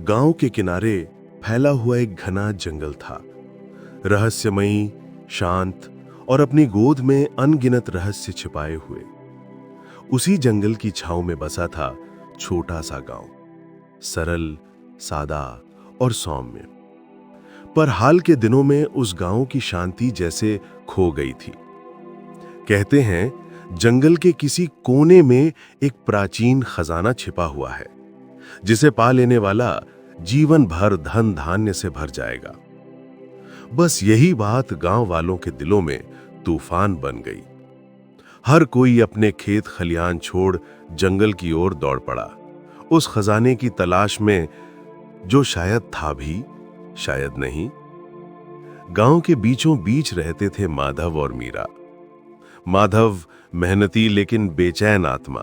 गांव के किनारे फैला हुआ एक घना जंगल था। रहस्यमयी, शांत और अपनी गोद में अनगिनत रहस्य छिपाए हुए। उसी जंगल की छांव में बसा था छोटा सा गांव, सरल, सादा और सौम्य। पर हाल के दिनों में उस गांव की शांति जैसे खो गई थी। कहते हैं जंगल के किसी कोने में एक प्राचीन खजाना छिपा हुआ है, जिसे पा लेने वाला जीवन भर धन धान्य से भर जाएगा। बस यही बात गांव वालों के दिलों में तूफान बन गई। हर कोई अपने खेत खलियान छोड़ जंगल की ओर दौड़ पड़ा, उस खजाने की तलाश में जो शायद था भी, शायद नहीं। गांव के बीचों बीच रहते थे माधव और मीरा। माधव मेहनती लेकिन बेचैन आत्मा,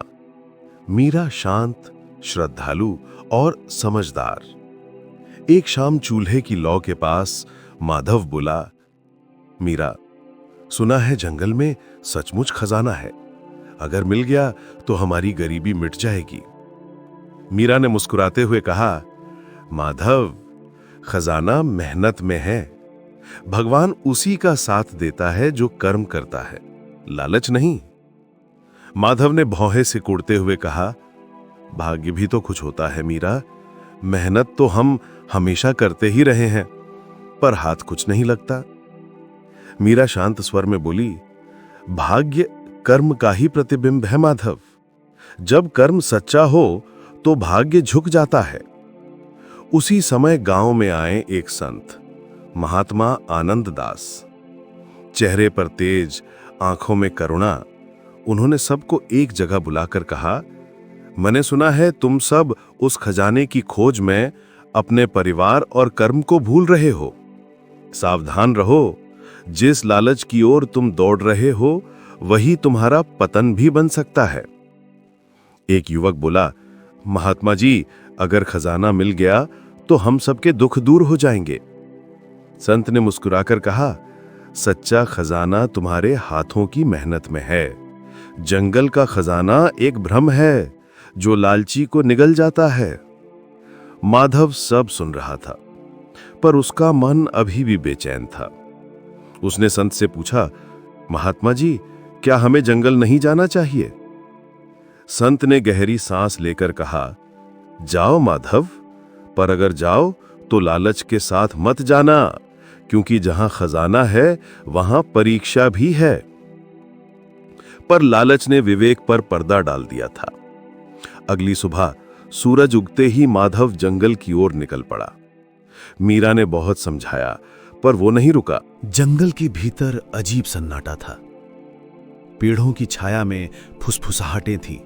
मीरा शांत, श्रद्धालु और समझदार। एक शाम चूल्हे की लौ के पास माधव बोला, मीरा, सुना है जंगल में सचमुच खजाना है। अगर मिल गया तो हमारी गरीबी मिट जाएगी। मीरा ने मुस्कुराते हुए कहा, माधव, खजाना मेहनत में है। भगवान उसी का साथ देता है जो कर्म करता है, लालच नहीं। माधव ने भौहें सिकुड़ते हुए कहा, भाग्य भी तो कुछ होता है मीरा। मेहनत तो हम हमेशा करते ही रहे हैं, पर हाथ कुछ नहीं लगता। मीरा शांत स्वर में बोली, भाग्य कर्म का ही प्रतिबिंब है माधव। जब कर्म सच्चा हो तो भाग्य झुक जाता है। उसी समय गांव में आए एक संत, महात्मा आनंद दास। चेहरे पर तेज, आंखों में करुणा। उन्होंने सबको एक जगह बुलाकर कहा, मैंने सुना है तुम सब उस खजाने की खोज में अपने परिवार और कर्म को भूल रहे हो। सावधान रहो, जिस लालच की ओर तुम दौड़ रहे हो वही तुम्हारा पतन भी बन सकता है। एक युवक बोला, महात्मा जी, अगर खजाना मिल गया तो हम सबके दुख दूर हो जाएंगे। संत ने मुस्कुराकर कहा, सच्चा खजाना तुम्हारे हाथों की मेहनत में है। जंगल का खजाना एक भ्रम है जो लालची को निगल जाता है। माधव सब सुन रहा था, पर उसका मन अभी भी बेचैन था। उसने संत से पूछा, महात्मा जी, क्या हमें जंगल नहीं जाना चाहिए? संत ने गहरी सांस लेकर कहा, जाओ माधव, पर अगर जाओ तो लालच के साथ मत जाना, क्योंकि जहां खजाना है वहां परीक्षा भी है। पर लालच ने विवेक पर पर्दा डाल दिया था। अगली सुबह सूरज उगते ही माधव जंगल की ओर निकल पड़ा। मीरा ने बहुत समझाया, पर वो नहीं रुका। जंगल के भीतर अजीब सन्नाटा था। पेड़ों की छाया में फुसफुसाहटें थी,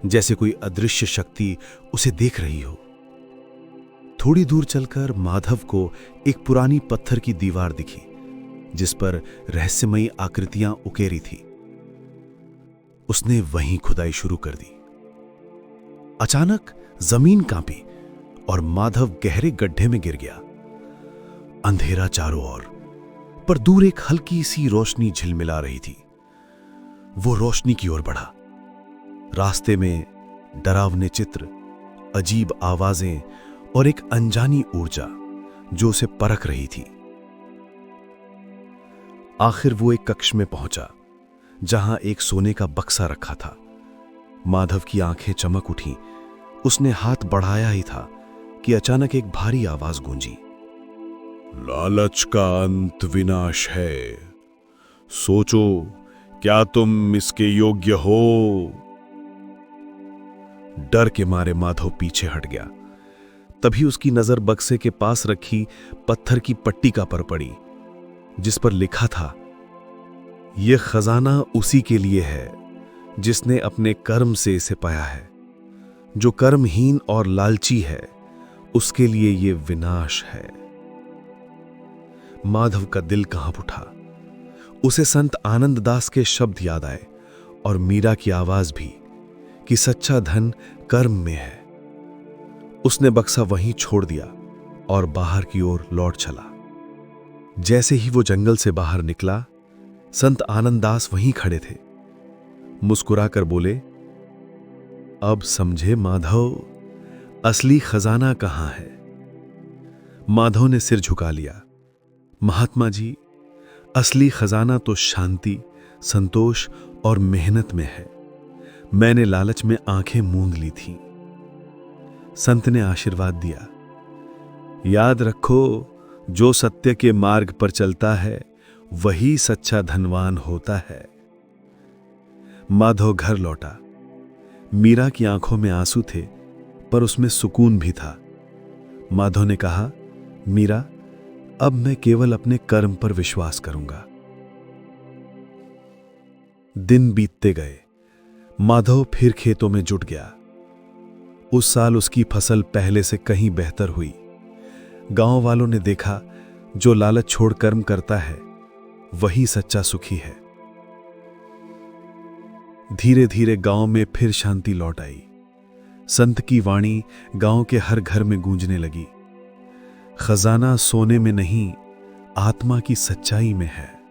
जैसे कोई अदृश्य शक्ति उसे देख रही हो। थोड़ी दूर चलकर माधव को एक पुरानी पत्थर की दीवार दिखी, जिस पर रहस्यमयी आकृतियां उकेरी थी। उसने वहीं खुदाई शुरू कर दी। अचानक जमीन कांपी और माधव गहरे गड्ढे में गिर गया। अंधेरा चारों ओर, पर दूर एक हल्की सी रोशनी झिलमिला रही थी। वो रोशनी की ओर बढ़ा। रास्ते में डरावने चित्र, अजीब आवाजें और एक अनजानी ऊर्जा जो उसे परख रही थी। आखिर वो एक कक्ष में पहुंचा, जहां एक सोने का बक्सा रखा था। माधव की आंखें चमक उठी। उसने हाथ बढ़ाया ही था कि अचानक एक भारी आवाज गूंजी, लालच का अंत विनाश है। सोचो, क्या तुम इसके योग्य हो? डर के मारे माधव पीछे हट गया। तभी उसकी नजर बक्से के पास रखी पत्थर की पट्टिका पर पड़ी, जिस पर लिखा था, यह खजाना उसी के लिए है जिसने अपने कर्म से इसे पाया है। जो कर्महीन और लालची है, उसके लिए यह विनाश है। माधव का दिल कांप उठा। उसे संत आनंद दास के शब्द याद आए और मीरा की आवाज भी, कि सच्चा धन कर्म में है। उसने बक्सा वहीं छोड़ दिया और बाहर की ओर लौट चला। जैसे ही वो जंगल से बाहर निकला, संत आनंद दास वहीं खड़े थे। मुस्कुराकर बोले, अब समझे माधव, असली खजाना कहां है। माधव ने सिर झुका लिया। महात्मा जी, असली खजाना तो शांति, संतोष और मेहनत में है। मैंने लालच में आंखें मूंद ली थीं। संत ने आशीर्वाद दिया, याद रखो, जो सत्य के मार्ग पर चलता है वही सच्चा धनवान होता है। माधव घर लौटा। मीरा की आंखों में आंसू थे, पर उसमें सुकून भी था। माधव ने कहा, मीरा, अब मैं केवल अपने कर्म पर विश्वास करूंगा। दिन बीतते गए। माधव फिर खेतों में जुट गया। उस साल उसकी फसल पहले से कहीं बेहतर हुई। गांव वालों ने देखा, जो लालच छोड़ कर्म करता है वही सच्चा सुखी है। धीरे धीरे गांव में फिर शांति लौट आई। संत की वाणी गांव के हर घर में गूंजने लगी। खजाना सोने में नहीं, आत्मा की सच्चाई में है।